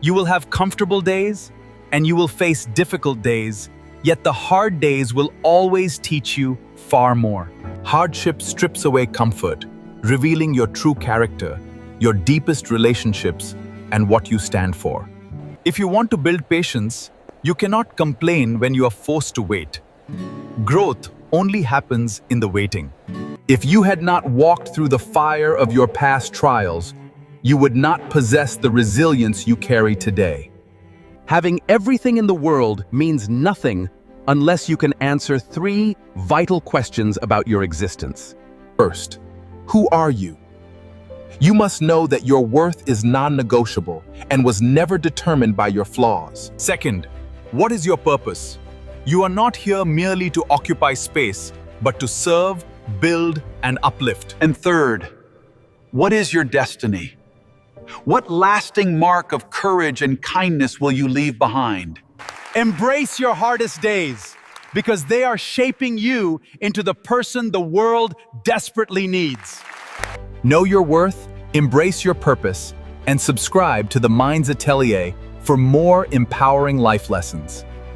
You will have comfortable days, and you will face difficult days, yet the hard days will always teach you far more. Hardship strips away comfort, revealing your true character, your deepest relationships, and what you stand for. If you want to build patience, you cannot complain when you are forced to wait. Growth only happens in the waiting. If you had not walked through the fire of your past trials, you would not possess the resilience you carry today. Having everything in the world means nothing unless you can answer 3 vital questions about your existence. First, who are you? You must know that your worth is non-negotiable and was never determined by your flaws. Second, what is your purpose? You are not here merely to occupy space, but to serve, build, and uplift. And third, what is your destiny? What lasting mark of courage and kindness will you leave behind? Embrace your hardest days, because they are shaping you into the person the world desperately needs. Know your worth, embrace your purpose, and subscribe to the Mind's Atelier for more empowering life lessons.